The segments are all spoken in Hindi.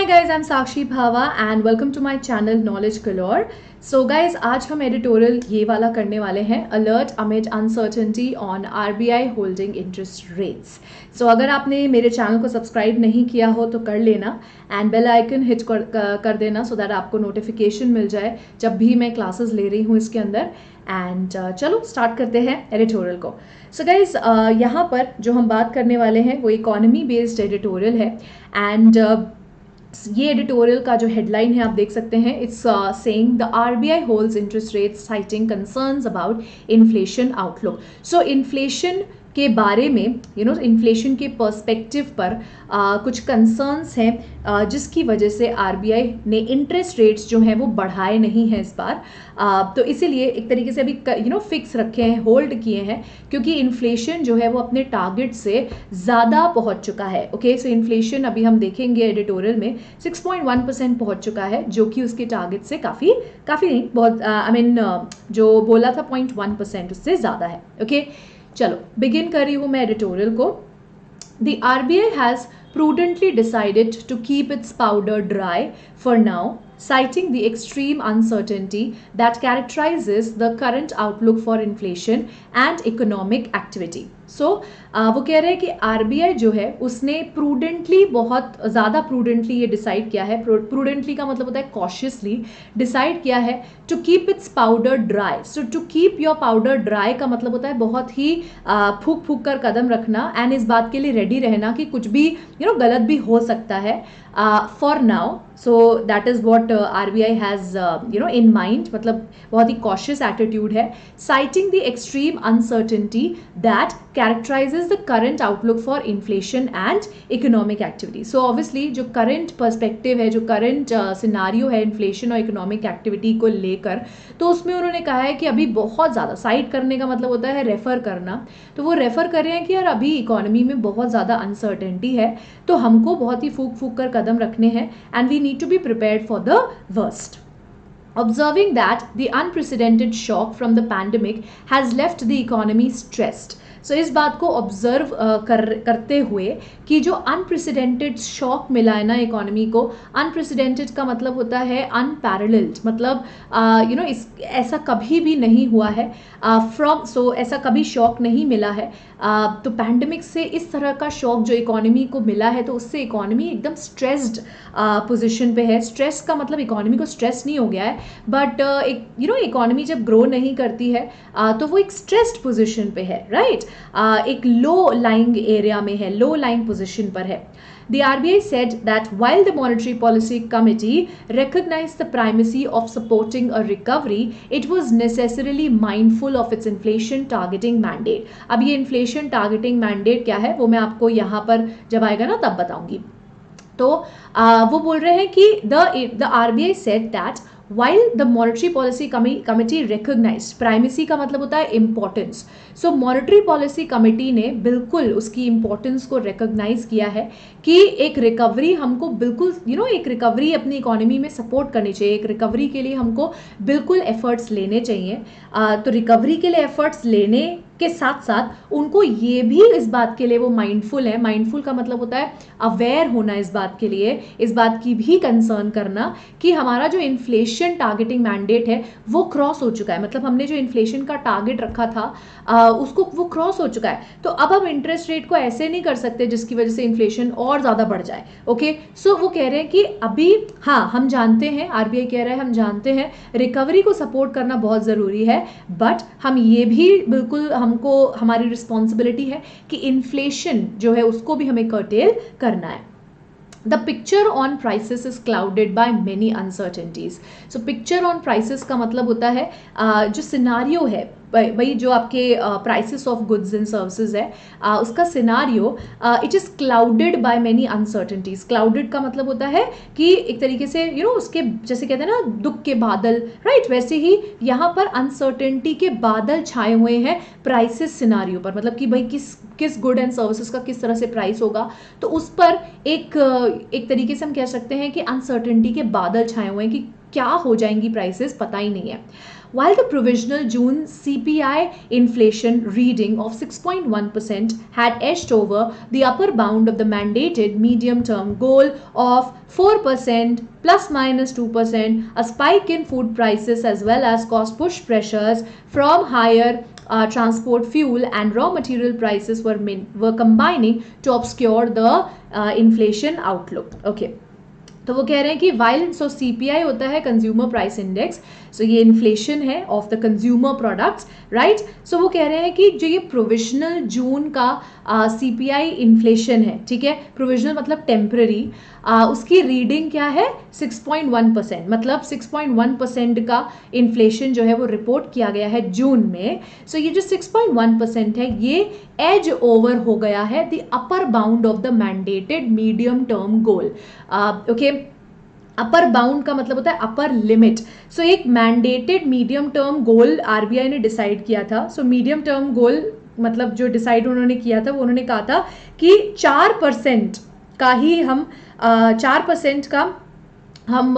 Hi guys, I'm Sakshi Bhava and welcome to my channel Knowledge Galore. So guys, आज हम एडिटोरियल ये वाला करने वाले हैं, alert amid uncertainty on RBI holding interest rates. So अगर आपने मेरे चैनल को सब्सक्राइब नहीं किया हो तो कर लेना एंड बेल आइकन हिट कर देना सो दैट आपको नोटिफिकेशन मिल जाए जब भी मैं क्लासेस ले रही हूँ इसके अंदर. एंड चलो स्टार्ट करते हैं एडिटोरियल को. सो गाइज यहाँ पर जो हम बात करने वाले हैं वो इकोनॉमी बेस्ड एडिटोरियल है. एंड ये एडिटोरियल का जो हेडलाइन है आप देख सकते हैं, it's saying the RBI holds interest rates citing concerns about inflation outlook. So inflation के बारे में इन्फ्लेशन के पर्सपेक्टिव पर कुछ कंसर्न्स हैं जिसकी वजह से आरबीआई ने इंटरेस्ट रेट्स जो हैं वो बढ़ाए नहीं हैं इस बार. तो इसीलिए एक तरीके से अभी फिक्स रखे हैं, होल्ड किए हैं, क्योंकि इन्फ्लेशन जो है वो अपने टारगेट से ज़्यादा पहुंच चुका है. ओके, सो इन्फ्लेशन अभी हम देखेंगे एडिटोरियल में 6.1% पहुंच चुका है, जो कि उसके टारगेट से काफ़ी नहीं, बहुत जो बोला था 0.1% उससे ज़्यादा है. ओके, चलो बिगिन कर रही हूँ मैं एडिटोरियल को. The RBI has prudently decided to keep its powder dry for now, citing the extreme uncertainty that characterizes the current outlook for inflation and economic activity. So, वो कह रहे हैं कि आरबीआई जो है उसने प्रूडेंटली, बहुत ज़्यादा प्रूडेंटली ये डिसाइड किया है. प्रूडेंटली का मतलब होता है कॉशियसली डिसाइड किया है to keep its powder dry. So to keep your powder dry का मतलब होता है बहुत ही फूक फूक कर कदम रखना एंड इस बात के लिए रेडी रहना कि कुछ भी गलत भी हो सकता है for now. So that is what RBI has in mind, मतलब बहुत ही कॉशियस एटीट्यूड है. Citing the extreme uncertainty that characterizes the current outlook for inflation and economic activity. So obviously जो current perspective है, जो current scenario है inflation और economic activity को लेकर, तो उसमें उन्होंने कहा है कि अभी बहुत ज़्यादा साइट करने का मतलब होता है रेफ़र करना. तो वो रेफ़र कर रहे हैं कि यार अभी इकोनॉमी में बहुत ज़्यादा अनसर्टेनिटी है, तो हमको बहुत ही फूक फूक कर कदम रखने हैं and we need to be prepared for the worst. Observing that the unprecedented shock from the pandemic has left the economy stressed. सो इस बात को ऑब्जर्व करते हुए कि जो अनप्रेसिडेंटेड शॉक मिला है ना इकोनॉमी को, अनप्रेसिडेंटेड का मतलब होता है अनपैरेलल्ड, मतलब ऐसा कभी भी नहीं हुआ है ऐसा कभी शॉक नहीं मिला है. तो पैंडमिक से इस तरह का शॉक जो इकोनॉमी को मिला है, तो उससे इकोनॉमी एकदम स्ट्रेस्ड पोजीशन पे है. स्ट्रेस का मतलब इकोनॉमी को स्ट्रेस नहीं हो गया है, बट इकोनॉमी जब ग्रो नहीं करती है तो वो एक स्ट्रेस्ड पोजीशन पे है, राइट. एक लो लाइंग एरिया में है, लो लाइंग पोजीशन पर है. The RBI said that while the Monetary Policy Committee recognized the primacy of supporting a recovery, it was necessarily mindful of its inflation targeting mandate. अब ये inflation targeting mandate क्या है वो मैं आपको यहाँ पर जब आएगा ना तब बताऊंगी. तो वो बोल रहे हैं कि the RBI said that while the Monetary Policy Committee recognized, primacy का मतलब होता है importance. So Monetary Policy Committee ने बिल्कुल उसकी importance को recognize किया है कि एक रिकवरी हमको बिल्कुल एक रिकवरी अपनी इकोनॉमी में सपोर्ट करनी चाहिए. एक रिकवरी के लिए हमको बिल्कुल एफर्ट्स लेने चाहिए. तो रिकवरी के लिए एफर्ट्स लेने के साथ साथ उनको ये भी इस बात के लिए वो माइंडफुल है. माइंडफुल का मतलब होता है अवेयर होना इस बात के लिए, इस बात की भी कंसर्न करना कि हमारा जो इन्फ्लेशन टारगेटिंग मैंडेट है वो क्रॉस हो चुका है. मतलब हमने जो इन्फ्लेशन का टारगेट रखा था उसको वो क्रॉस हो चुका है. तो अब हम इंटरेस्ट रेट को ऐसे नहीं कर सकते जिसकी वजह से इन्फ्लेशन और ज़्यादा बढ़ जाए. ओके, सो वो कह रहे हैं कि अभी हाँ हम जानते हैं, आरबीआई कह रहा है हम जानते हैं रिकवरी को सपोर्ट करना बहुत ज़रूरी है, बट हम ये भी बिल्कुल हमको हमारी रिस्पॉन्सिबिलिटी है कि इन्फ्लेशन जो है उसको भी हमें कर्टेल करना है. The picture on prices is clouded by many uncertainties. So picture on prices का मतलब होता है जो सिनारियो है भाई, जो आपके prices of goods and services है उसका scenario it is clouded by many uncertainties. Clouded का मतलब होता है कि एक तरीके से उसके जैसे कहते हैं ना दुख के बादल, राइट, वैसे ही यहाँ पर अनसर्टेनिटी के बादल छाए हुए हैं प्राइसेस सिनारियो पर. मतलब कि भाई किस गुड एंड सर्विसेज का किस तरह से प्राइस होगा, तो उस पर एक तरीके से हम कह सकते हैं कि अनसर्टेनिटी के बादल छाए हुए हैं कि क्या हो जाएंगी प्राइसेस, पता ही नहीं है. while the provisional June CPI inflation reading of 6.1% had edged over the upper bound of the mandated medium term goal of 4% plus minus 2%, a spike in food prices as well as cost push pressures from higher transport fuel and raw material prices were combining to obscure the inflation outlook. Okay, तो वो कह रहे हैं कि वाइल सो सीपीआई होता है कंज्यूमर प्राइस इंडेक्स, सो ये इन्फ्लेशन है of the consumer products, right. So वो कह रहे हैं कि जो ये प्रोविजनल जून का सीपीआई इन्फ्लेशन है, ठीक है, प्रोविजनल मतलब टेम्पररी, उसकी रीडिंग क्या है 6.1%, मतलब 6.1% का इन्फ्लेशन जो है वो रिपोर्ट किया गया है जून में. सो ये जो 6.1% है ये एज ओवर हो गया है the upper bound of the mandated medium term goal. Okay, upper bound का मतलब होता है अपर लिमिट. सो एक mandated medium term goal RBI ने डिसाइड किया था. सो मीडियम टर्म गोल मतलब जो डिसाइड उन्होंने किया था वो उन्होंने कहा था कि 4% का ही हम 4% का हम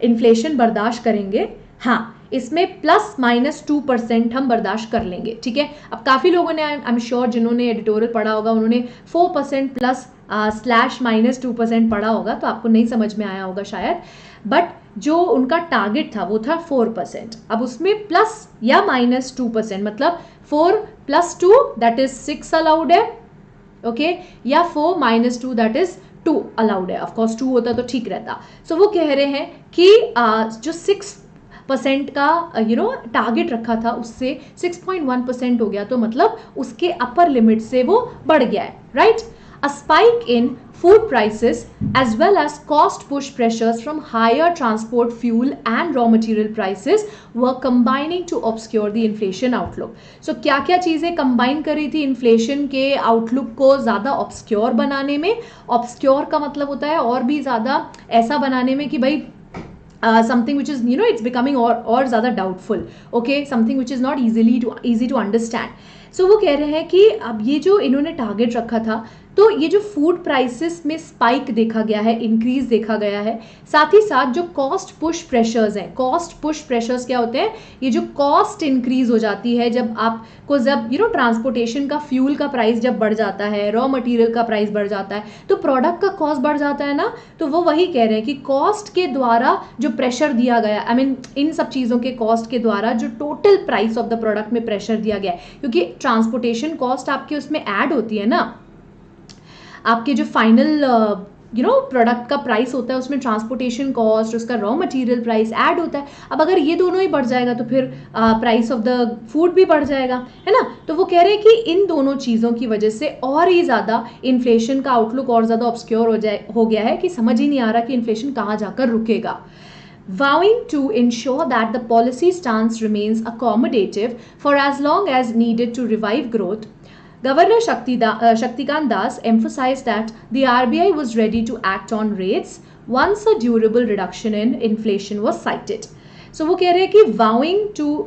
इन्फ्लेशन बर्दाश्त करेंगे. हाँ, इसमें प्लस माइनस 2% हम बर्दाश्त कर लेंगे, ठीक है. अब काफ़ी लोगों ने, आई एम श्योर जिन्होंने एडिटोरियल पढ़ा होगा उन्होंने 4% प्लस स्लैश माइनस 2% पढ़ा होगा, तो आपको नहीं समझ में आया होगा शायद. बट जो उनका टारगेट था वो था 4%. अब उसमें प्लस या माइनस 2% मतलब 4 प्लस 2 दैट इज 6 अलाउड है, ओके, या 4 माइनस 2 दैट इज 2 अलाउड है. ऑफकोर्स 2 होता तो ठीक रहता. सो वो कह रहे हैं कि जो 6% का टारगेट रखा था उससे 6.1% हो गया, तो मतलब उसके अपर लिमिट से वो बढ़ गया है, right. A spike in food prices as well as cost push pressures from higher transport fuel and raw material prices were combining to obscure the inflation outlook. So क्या क्या चीज़ें combine कर रही थी inflation के outlook को ज़्यादा obscure बनाने में. obscure का मतलब होता है और भी ज़्यादा ऐसा बनाने में कि भाई something which is it's becoming और ज़्यादा doubtful, okay, something which is not easy to understand. So वो कह रहे हैं कि अब ये जो इन्होंने टारगेट रखा था, तो ये जो फूड प्राइसेस में स्पाइक देखा गया है, इंक्रीज देखा गया है, साथ ही साथ जो कॉस्ट पुश प्रेशर्स हैं. कॉस्ट पुश प्रेशर्स क्या होते हैं? ये जो कॉस्ट इंक्रीज हो जाती है जब आपको ट्रांसपोर्टेशन का फ्यूल का प्राइस जब बढ़ जाता है, रॉ मटेरियल का प्राइस बढ़ जाता है, तो प्रोडक्ट का कॉस्ट बढ़ जाता है ना. तो वो वही कह रहे हैं कि कॉस्ट के द्वारा जो प्रेशर दिया गया, आई मीन इन सब चीज़ों के कॉस्ट के द्वारा जो total price of the product में प्रेशर दिया गया है, क्योंकि ट्रांसपोर्टेशन कॉस्ट आपके उसमें ऐड होती है ना, आपके जो फाइनल प्रोडक्ट का प्राइस होता है उसमें ट्रांसपोर्टेशन कॉस्ट, उसका रॉ मटेरियल प्राइस ऐड होता है. अब अगर ये दोनों ही बढ़ जाएगा तो फिर प्राइस ऑफ द फूड भी बढ़ जाएगा, है ना. तो वो कह रहे हैं कि इन दोनों चीज़ों की वजह से और ही ज़्यादा इन्फ्लेशन का आउटलुक और ज़्यादा ऑब्सक्योर हो गया है कि समझ ही नहीं आ रहा कि इन्फ्लेशन कहाँ जाकर रुकेगा. Vowing to ensure that the policy stance remains accommodative for as long as needed to revive growth, Governor Shaktikant Das emphasized that the RBI was ready to act on rates once a durable reduction in inflation was cited. So वो कह रहे हैं कि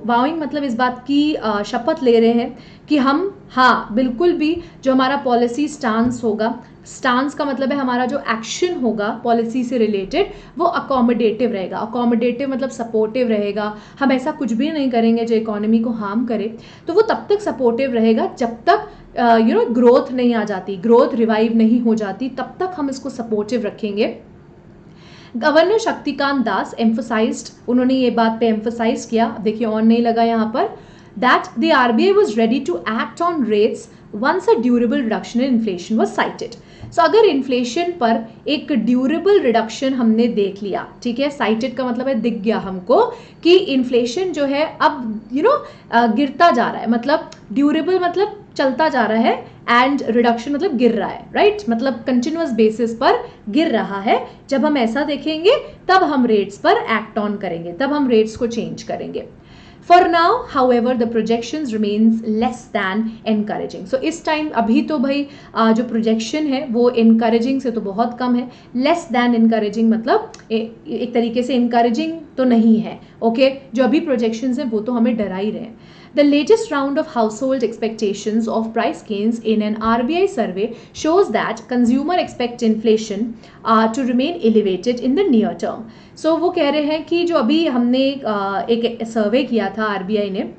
vowing मतलब इस बात की शपथ ले रहे हैं कि हम बिल्कुल भी जो हमारा पॉलिसी स्टांस होगा, स्टांस का मतलब है हमारा जो एक्शन होगा पॉलिसी से रिलेटेड वो अकोमोडेटिव रहेगा. अकोमोडेटिव मतलब सपोर्टिव रहेगा. हम ऐसा कुछ भी नहीं करेंगे जो इकोनॉमी को हार्म करे, तो वो तब तक सपोर्टिव रहेगा जब तक ग्रोथ नहीं आ जाती, ग्रोथ रिवाइव नहीं हो जाती, तब तक हम इसको सपोर्टिव रखेंगे. गवर्नर शक्तिकांत दास एम्फोसाइज्ड, उन्होंने ये बात पे एम्फोसाइज किया, देखिए ऑन नहीं लगा यहाँ पर, that the RBI was ready to act on rates once a durable reduction in inflation was cited. So अगर इन्फ्लेशन पर एक ड्यूरेबल रिडक्शन हमने देख लिया, ठीक है, साइटेड का मतलब है दिख गया हमको कि इन्फ्लेशन जो है अब गिरता जा रहा है, मतलब ड्यूरेबल मतलब चलता जा रहा है, एंड रिडक्शन मतलब गिर रहा है, राइट, मतलब कंटिन्यूअस बेसिस पर गिर रहा है. जब हम ऐसा देखेंगे तब हम रेट्स पर एक्ट ऑन करेंगे, तब हम रेट्स को चेंज करेंगे. For now, however, the projections remains less than encouraging. So इस टाइम अभी तो भाई जो प्रोजेक्शन है वो encouraging से तो बहुत कम है. Less than encouraging मतलब एक तरीके से encouraging तो नहीं है, ओके. जो अभी प्रोजेक्शंस हैं वो तो हमें डरा ही रहे हैं. The latest round of household expectations of price gains in an RBI survey shows that consumer expect inflation to remain elevated in the near term. So वो कह रहे हैं कि जो अभी हमने एक सर्वे किया था RBI ने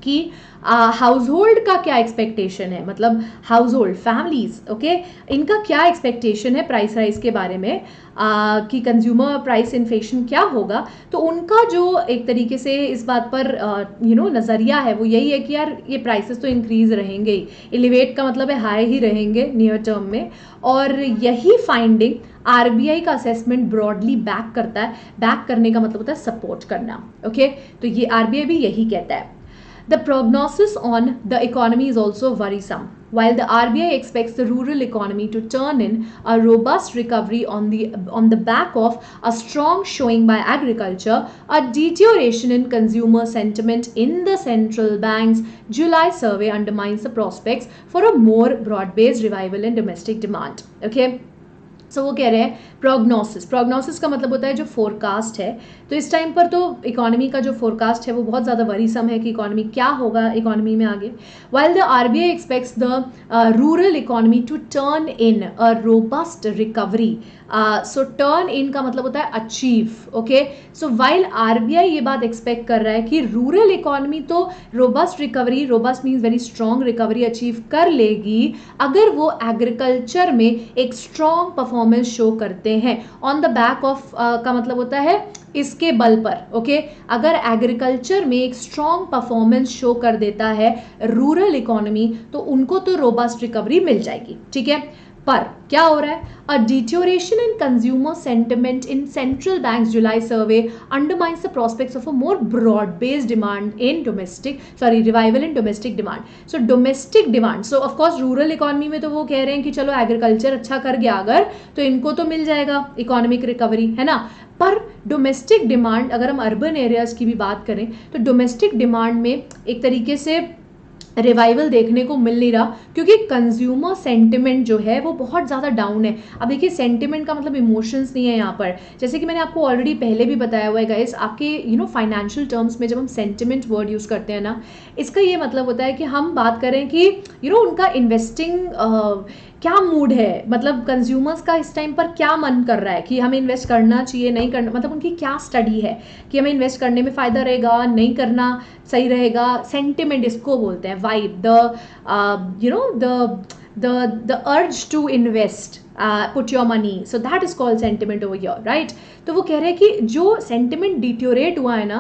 कि हाउस होल्ड का क्या एक्सपेक्टेशन है, मतलब हाउस होल्ड फैमिलीज, ओके, इनका क्या एक्सपेक्टेशन है प्राइस राइज के बारे में, कि कंज्यूमर प्राइस इन्फ्लेशन क्या होगा, तो उनका जो एक तरीके से इस बात पर नज़रिया है वो यही है कि यार ये प्राइसेस तो इंक्रीज रहेंगे ही, एलिवेट का मतलब है हाई ही रहेंगे नियर टर्म में, और यही फाइंडिंग आरबीआई का असेसमेंट ब्रॉडली बैक करता है। बैक करने का मतलब होता है सपोर्ट करना, ओके, तो ये आरबीआई भी यही कहता है। The prognosis on the economy is also worrisome. While the RBI expects the rural economy to turn in a robust recovery on the back of a strong showing by agriculture, a deterioration in consumer sentiment in the central bank's July survey undermines the prospects for a more broad-based revival in domestic demand. Okay. सो वो कह रहे हैं प्रोग्नोसिस का मतलब होता है जो फोरकास्ट है, तो इस टाइम पर तो इकोनॉमी का जो फोरकास्ट है वो बहुत ज़्यादा वरीसम है कि इकोनॉमी क्या होगा इकोनॉमी में आगे। While the RBI expects the rural economy to turn in a robust recovery, so turn in का मतलब होता है achieve, okay, so while RBI ये बात एक्सपेक्ट कर रहा है कि रूरल इकोनॉमी तो robust recovery, robust means very strong recovery achieve कर लेगी अगर वो एग्रीकल्चर में एक स्ट्रॉन्ग परफॉर्मेंस शो करते हैं, ऑन द बैक ऑफ का मतलब होता है इसके बल पर, ओके, अगर एग्रीकल्चर में एक स्ट्रॉन्ग परफॉर्मेंस शो कर देता है रूरल इकोनॉमी तो उनको तो रोबस्ट रिकवरी मिल जाएगी, ठीक है। पर क्या हो रहा है, a deterioration in consumer sentiment in central banks July survey undermines the prospects of a more broad based demand in revival in domestic demand. So domestic demand, so of course rural economy में तो वो कह रहे हैं कि चलो एग्रीकल्चर अच्छा कर गया अगर तो इनको तो मिल जाएगा इकोनॉमिक रिकवरी, है ना, पर डोमेस्टिक डिमांड अगर हम अर्बन एरियाज की भी बात करें तो डोमेस्टिक डिमांड में एक तरीके से रिवाइवल देखने को मिल नहीं रहा क्योंकि कंज्यूमर सेंटिमेंट जो है वो बहुत ज़्यादा डाउन है। अब देखिए सेंटिमेंट का मतलब इमोशंस नहीं है यहाँ पर, जैसे कि मैंने आपको ऑलरेडी पहले भी बताया हुआ है गाइस, आपके फाइनेंशियल टर्म्स में जब हम सेंटिमेंट वर्ड यूज़ करते हैं ना, इसका ये मतलब होता है कि हम बात करें कि उनका इन्वेस्टिंग क्या मूड है, मतलब कंज्यूमर्स का इस टाइम पर क्या मन कर रहा है कि हमें इन्वेस्ट करना चाहिए नहीं करना, मतलब उनकी क्या स्टडी है कि हमें इन्वेस्ट करने में फ़ायदा रहेगा नहीं करना सही रहेगा। सेंटिमेंट इसको बोलते हैं, vibe, the urge to invest, put your money, so that is called sentiment over here, right? तो वो कह रहे हैं कि जो सेंटिमेंट डिटोरेट हुआ है ना,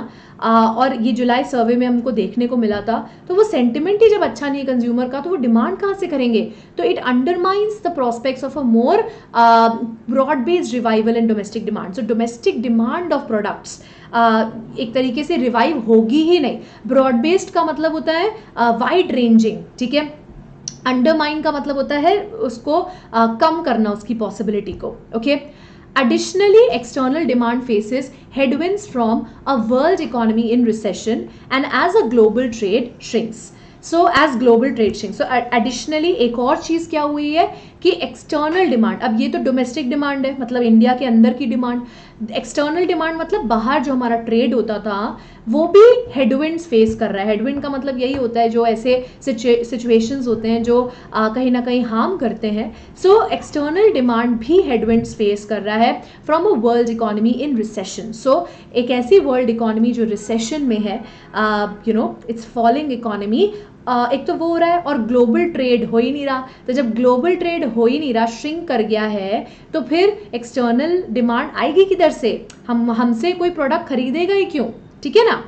और ये जुलाई सर्वे में हमको देखने को मिला था, तो वो सेंटिमेंट ही जब अच्छा नहीं है कंज्यूमर का तो वो डिमांड कहाँ से करेंगे, तो it undermines the prospects of a more broad based revival in domestic demand. So domestic demand of products एक तरीके से रिवाइव होगी ही नहीं। ब्रॉड बेस्ड का मतलब होता है वाइड रेंजिंग, ठीक है, अंडरमाइन का मतलब होता है उसको कम करना, उसकी पॉसिबिलिटी को, okay. Additionally, external demand faces headwinds from a world economy in recession and as a global trade shrinks. So as global trade shrinks, so additionally एक और चीज़ क्या हुई है कि एक्सटर्नल डिमांड, अब ये तो डोमेस्टिक डिमांड है मतलब इंडिया के अंदर की डिमांड, एक्सटर्नल डिमांड मतलब बाहर जो हमारा ट्रेड होता था वो भी हेडविंड्स फेस कर रहा है। हेडविंड का मतलब यही होता है जो ऐसे सिचुएशंस होते हैं जो कहीं ना कहीं हार्म करते हैं। सो एक्सटर्नल डिमांड भी हेडविंड्स फेस कर रहा है from a world economy in recession. So एक ऐसी वर्ल्ड इकोनॉमी जो रिसेशन में है, इट्स फॉलिंग इकोनॉमी, एक तो वो हो रहा है और ग्लोबल ट्रेड हो ही नहीं रहा। तो जब ग्लोबल ट्रेड हो ही नहीं रहा, श्रिंक कर गया है, तो फिर एक्सटर्नल डिमांड आएगी किधर से, हमसे कोई प्रोडक्ट खरीदेगा ही क्यों, ठीक है ना।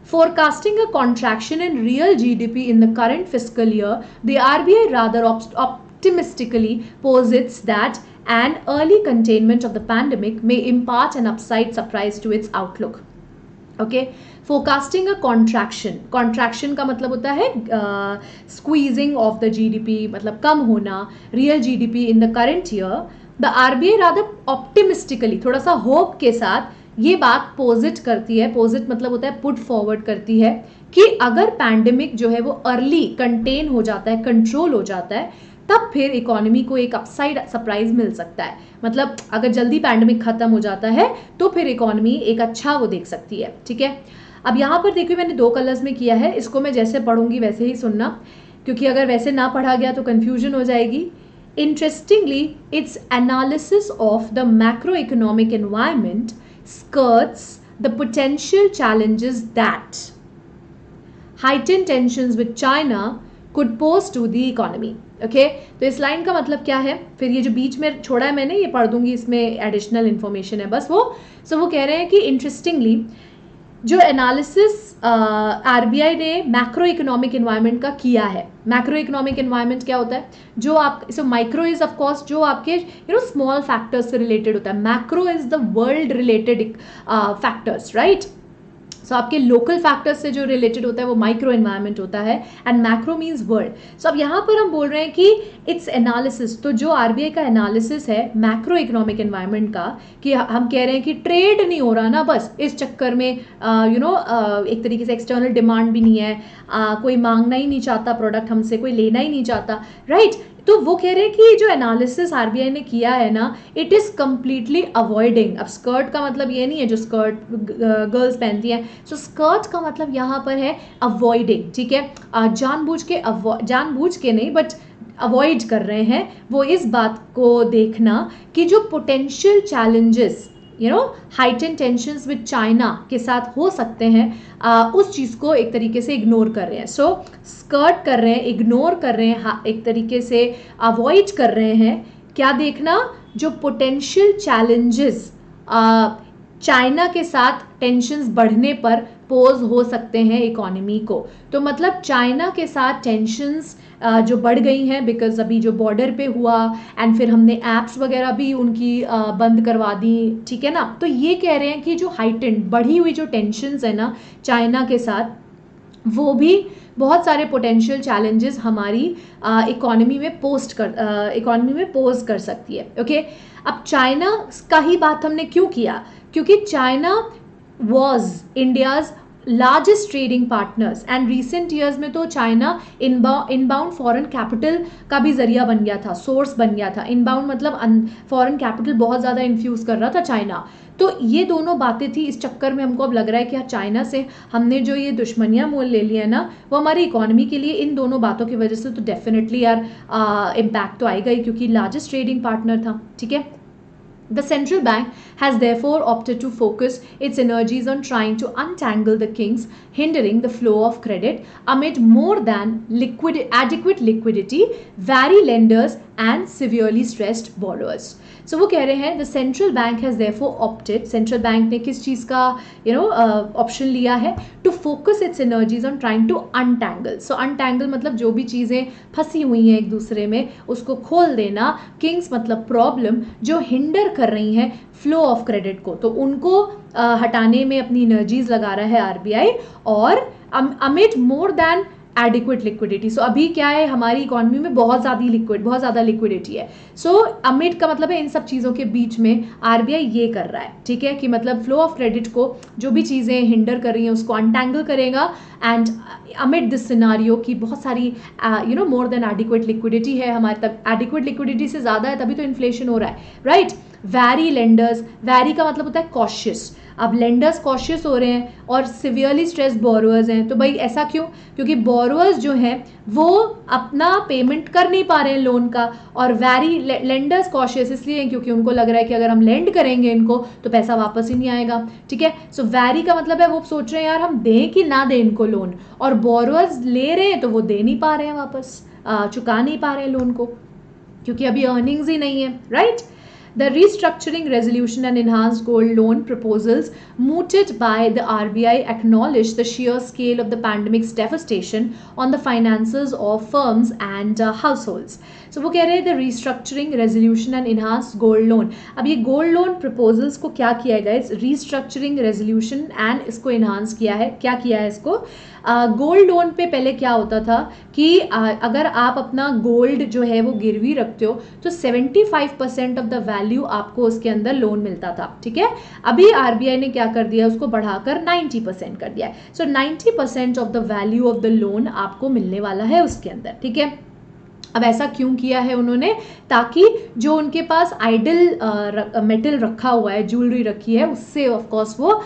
Forecasting a contraction in real GDP in the current fiscal year, the RBI rather optimistically posits that an early containment of the pandemic may impart an upside surprise to its outlook. Okay, forecasting a contraction का मतलब होता है squeezing of the GDP, मतलब कम होना, real GDP in the current year. The RBI rather optimistically, थोड़ा सा hope के साथ ये बात पोजिट करती है, पोजिट मतलब होता है पुट फॉरवर्ड करती है कि अगर पैंडेमिक जो है वो अर्ली कंटेन हो जाता है, कंट्रोल हो जाता है, तब फिर इकोनॉमी को एक अपसाइड सरप्राइज मिल सकता है। मतलब अगर जल्दी पैंडेमिक खत्म हो जाता है तो फिर इकोनॉमी एक अच्छा वो देख सकती है, ठीक है। अब यहाँ पर देखिए मैंने 2 कलर्स में किया है, इसको मैं जैसे पढ़ूंगी वैसे ही सुनना, क्योंकि अगर वैसे ना पढ़ा गया तो कंफ्यूजन हो जाएगी. Interestingly, its analysis of the macroeconomic environment skirts the potential challenges that heightened tensions with China could pose to the economy. Okay, तो इस लाइन का मतलब क्या है, फिर ये जो बीच में छोड़ा है मैंने ये पढ़ दूंगी, इसमें एडिशनल इन्फॉर्मेशन है बस वो. सो वो कह रहे हैं कि इंटरेस्टिंगली जो एनालिसिस आरबीआई ने मैक्रो इकोनॉमिक एनवायरनमेंट का किया है. मैक्रो इकोनॉमिक एनवायरनमेंट क्या होता है, जो आप so micro is of course जो आपके स्मॉल फैक्टर्स से रिलेटेड होता है. Macro is the world related factors, right. So आपके लोकल फैक्टर्स से जो रिलेटेड होता है वो माइक्रो एनवायरनमेंट होता है, एंड मैक्रो मीन्स वर्ल्ड. सो अब यहाँ पर हम बोल रहे हैं कि इट्स एनालिसिस, तो जो आरबीआई का एनालिसिस है मैक्रो इकोनॉमिक एनवायरनमेंट का, कि हम कह रहे हैं कि ट्रेड नहीं हो रहा ना, बस इस चक्कर में एक तरीके से एक्सटर्नल डिमांड भी नहीं है, कोई मांगना ही नहीं चाहता प्रोडक्ट हमसे, कोई लेना ही नहीं चाहता, राइट. तो वो कह रहे हैं कि जो एनालिसिस आरबीआई ने किया है ना, इट इज़ कम्प्लीटली अवॉइडिंग. अब स्कर्ट का मतलब ये नहीं है जो स्कर्ट गर्ल्स पहनती हैं. सो स्कर्ट का मतलब यहाँ पर है अवॉइडिंग, ठीक है. जानबूझ के नहीं, बट अवॉइड कर रहे हैं वो इस बात को देखना कि जो potential challenges heightened tensions with China के साथ हो सकते हैं, उस चीज़ को एक तरीके से इग्नोर कर रहे हैं. सो स्कर्ट कर रहे हैं, इग्नोर कर रहे हैं, एक तरीके से अवॉइड कर रहे हैं. क्या देखना, जो पोटेंशियल चैलेंजेस चाइना के साथ टेंशंस बढ़ने पर पोज हो सकते हैं इकोनॉमी को. तो मतलब चाइना के साथ टेंशंस जो बढ़ गई हैं बिकॉज अभी जो बॉर्डर पे हुआ, एंड फिर हमने एप्स वगैरह भी उनकी बंद करवा दी, ठीक है ना. तो ये कह रहे हैं कि जो हाइटेंड बढ़ी हुई जो टेंशंस है ना चाइना के साथ, वो भी बहुत सारे पोटेंशियल चैलेंजेस हमारी इकोनॉमी में पोज कर सकती है. ओके, अब चाइना का ही बात हमने क्यों किया, क्योंकि China was India's largest trading partners, and recent years में तो चाइना इनबाउंड फॉरेन कैपिटल का भी जरिया बन गया था, सोर्स बन गया था. इनबाउंड मतलब फॉरेन कैपिटल बहुत ज़्यादा इन्फ्यूज़ कर रहा था चाइना. तो ये दोनों बातें थी, इस चक्कर में हमको अब लग रहा है कि चाइना से हमने जो ये दुश्मनियां मोल ले लिया है ना, वो हमारी इकोनॉमी के लिए इन दोनों बातों की वजह से तो डेफिनेटली यार इम्पैक्ट तो आएगा ही, क्योंकि लार्जेस्ट ट्रेडिंग पार्टनर था, ठीक है. The central bank has therefore opted to focus its energies on trying to untangle the kinks hindering the flow of credit amid more than adequate liquidity, wary lenders and severely stressed borrowers. So वो कह रहे हैं the central bank has therefore opted, central bank ने किस चीज़ का ऑप्शन लिया है, to focus its energies on trying to untangle. So untangle मतलब जो भी चीज़ें फंसी हुई हैं एक दूसरे में उसको खोल देना, किंग्स मतलब प्रॉब्लम जो हिंडर कर रही हैं फ्लो ऑफ क्रेडिट को, तो उनको हटाने में अपनी एनर्जीज लगा रहा है आरबीआई. और amid more than adequate liquidity, so अभी क्या है हमारी इकोनॉमी में बहुत ज़्यादा लिक्विडिटी है. सो अमिड का मतलब है इन सब चीज़ों के बीच में आरबीआई ये कर रहा है, ठीक है, कि मतलब फ्लो ऑफ क्रेडिट को जो भी चीज़ें हिंडर कर रही हैं उसको अनटैंगल करेगा. एंड अमिड दिस सिनारियो की बहुत सारी मोर देन एडिक्वेट लिक्विडिटी है हमारे, तब एडिक्वेट लिक्विडिटी से ज़्यादा है तभी तो इन्फ्लेशन हो रहा है, राइट. वैरी लेंडर्स, वैरी का मतलब होता है कॉशियस, अब लेंडर्स कॉशियस हो रहे हैं और सिवियरली स्ट्रेस्ड बोरोअर्स हैं. तो भाई ऐसा क्यों, क्योंकि बोरोअर्स जो हैं वो अपना पेमेंट कर नहीं पा रहे हैं लोन का, और वैरी लेंडर्स कॉशियस इसलिए हैं क्योंकि उनको लग रहा है कि अगर हम लेंड करेंगे इनको तो पैसा वापस ही नहीं आएगा, ठीक है. सो वैरी का मतलब है वो सोच रहे हैं यार हम दें कि ना दें इनको लोन, और बोरोअर्स ले रहे हैं तो वो दे नहीं पा रहे हैं वापस, चुका नहीं पा रहे हैं लोन को, क्योंकि अभी अर्निंग्स ही नहीं है, right. The restructuring resolution and enhanced gold loan proposals mooted by the RBI acknowledge the sheer scale of the pandemic's devastation on the finances of firms and households. So वो कह रहे हैं the restructuring resolution and enhanced gold loan. अब ये gold loan proposals को क्या किया है guys? restructuring resolution and इसको enhance किया है. क्या किया है इसको? गोल्ड लोन पे पहले क्या होता था कि अगर आप अपना गोल्ड जो है वो गिरवी रखते हो तो 75% ऑफ द वैल्यू आपको उसके अंदर लोन मिलता था, ठीक है. अभी आरबीआई ने क्या कर दिया, उसको बढ़ाकर 90% कर दिया है. सो 90% of the value of the loan आपको मिलने वाला है उसके अंदर, ठीक है. अब ऐसा क्यों किया है उन्होंने, ताकि जो उनके पास आइडल मेटल रखा हुआ है, ज्वेलरी रखी है, उससे ऑफ कोर्स वो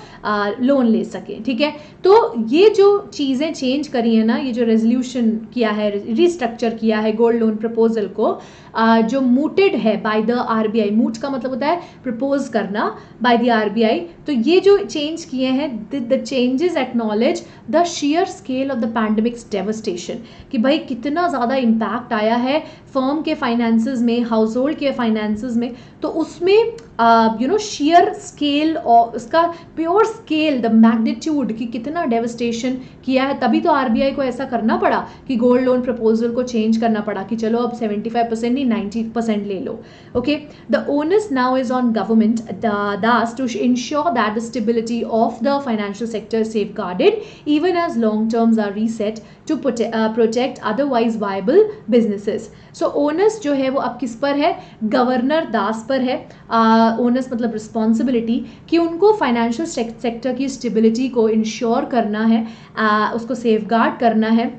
लोन ले सके। ठीक है, तो ये जो चीज़ें चेंज करी है ना, ये जो रेजोल्यूशन किया है, रिस्ट्रक्चर किया है गोल्ड लोन प्रपोजल को, जो मूटेड है बाय द आरबीआई, मूट का मतलब होता है प्रपोज करना बाय द आरबीआई, तो ये जो चेंज किए हैं, the changes acknowledge the share scale of the pandemics devastation, कि भाई कितना ज़्यादा इम्पैक्ट आया है फर्म के फाइनेंसेस में, हाउस होल्ड के फाइनेंसेस में, तो उसमें शेयर स्केल और उसका प्योर स्केल, द मैग्नीट्यूड कि कितना डेवस्टेशन किया है, तभी तो आरबीआई को ऐसा करना पड़ा कि गोल्ड लोन प्रपोजल को चेंज करना पड़ा कि चलो अब 75% नहीं 90% ले लो। Okay, the onus now is on government Das to ensure that the stability of the financial sector safeguarded even as long terms are reset to protect otherwise viable businesses. So onus जो है वो अब किस पर है, गवर्नर दास पर है। ओनस मतलब रिस्पॉन्सिबिलिटी, कि उनको फाइनेंशियल सेक्टर की स्टेबिलिटी को इंश्योर करना है, उसको सेफगार्ड करना है,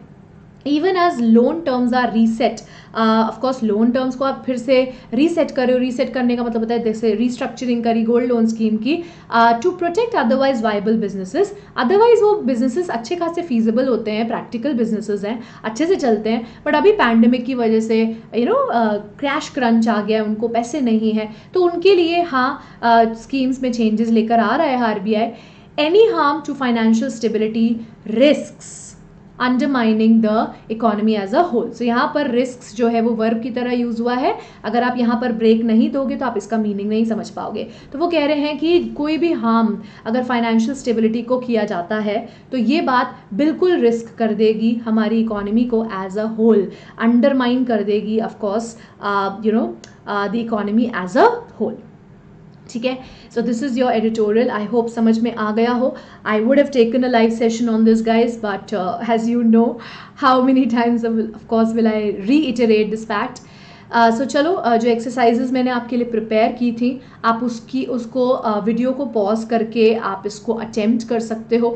even as loan terms are reset. Of course loan terms को आप फिर से रीसेट करो, रीसेट करने का मतलब होता है जैसे रीस्ट्रक्चरिंग करी गोल्ड लोन स्कीम की, to protect otherwise viable businesses. Otherwise वो बिजनेसेस अच्छे खासे फीजिबल होते हैं, प्रैक्टिकल बिजनेसेस हैं, अच्छे से चलते हैं, बट अभी पैंडेमिक की वजह से क्रैश क्रंच आ गया, उनको पैसे नहीं है, तो उनके लिए हाँ स्कीम्स में चेंजेस लेकर आ रहा है RBI. Any harm to financial stability risks undermining the economy as a whole. So यहाँ पर रिस्क जो है वो वर्ब की तरह यूज हुआ है, अगर आप यहाँ पर ब्रेक नहीं दोगे तो आप इसका मीनिंग नहीं समझ पाओगे। तो वो कह रहे हैं कि कोई भी हार्म अगर फाइनेंशियल स्टेबिलिटी को किया जाता है तो ये बात बिल्कुल रिस्क कर देगी हमारी इकोनॉमी को एज अ होल, अंडरमाइन कर देगी of course the economy as a whole. ठीक है, so this is your editorial, I hope समझ में आ गया हो। I would have taken a live session on this guys, but as you know how many times of course will I reiterate this fact. So चलो जो एक्सरसाइजेज मैंने आपके लिए प्रिपेयर की थी, आप उसको वीडियो को पॉज करके आप इसको अटेम्प्ट कर सकते हो,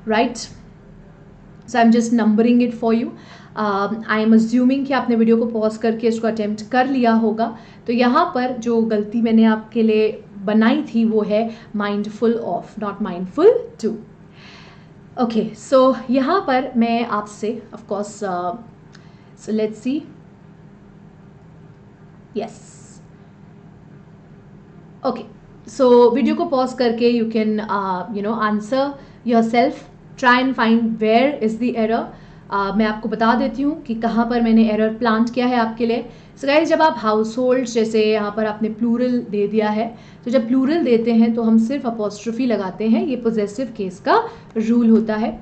right. So I am just numbering it for you. I am assuming कि आपने वीडियो को पॉज करके इसको अटेम्प्ट कर लिया होगा। तो यहाँ पर जो गलती मैंने आपके लिए बनाई थी वो है mindful of, not mindful to. Okay, so यहाँ पर मैं आपसे of course, so let's see, yes, okay, so video को पॉज करके you can answer yourself, try and find where is the error. मैं आपको बता देती हूँ कि कहाँ पर मैंने एरर प्लांट किया है आपके लिए। सो गाइस, जब आप हाउस होल्ड, जैसे यहाँ पर आपने प्लूरल दे दिया है, तो जब प्लूरल देते हैं तो हम सिर्फ अपॉस्ट्रोफी लगाते हैं, ये पोजेसिव केस का रूल होता है।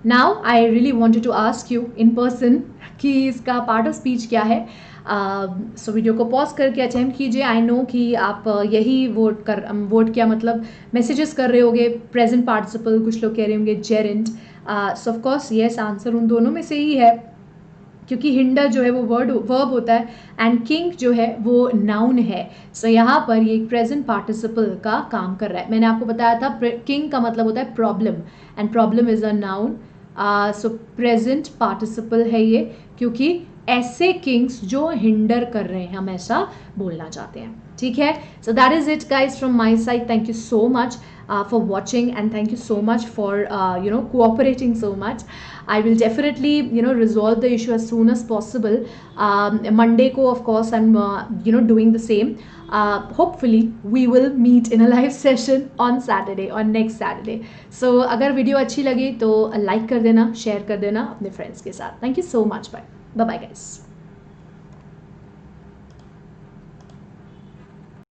Now I really wanted to ask you in person कि इसका पार्ट ऑफ स्पीच क्या है। सो वीडियो को पॉज करके अटेम्प्ट कीजिए। आई नो कि आप यही वोट क्या मतलब मैसेजेस कर रहे होगे, प्रेजेंट पार्टिसिपल, कुछ लोग कह रहे होंगे Geraint. So of course yes, answer उन दोनों में से ही है, क्योंकि हिंडर जो है वो वर्ब होता है एंड किंग जो है वो नाउन है। सो यहाँ पर ये प्रेजेंट पार्टिसिपल का काम कर रहा है। मैंने आपको बताया था किंग का मतलब होता है problem, and problem is a noun. So present participle है ये, क्योंकि ऐसे किंग्स जो हिंडर कर रहे हैं, हम ऐसा बोलना चाहते हैं। ठीक है, so that is it guys from my side. Thank you so much for watching, and thank you so much for cooperating so much. I will definitely resolve the issue as soon as possible. Monday ko of course I'm doing the same. Hopefully we will meet in a live session on Saturday, on next Saturday. So अगर वीडियो अच्छी लगी तो लाइक कर देना, शेयर कर देना अपने फ्रेंड्स के साथ। Thank you so much. Bye bye guys.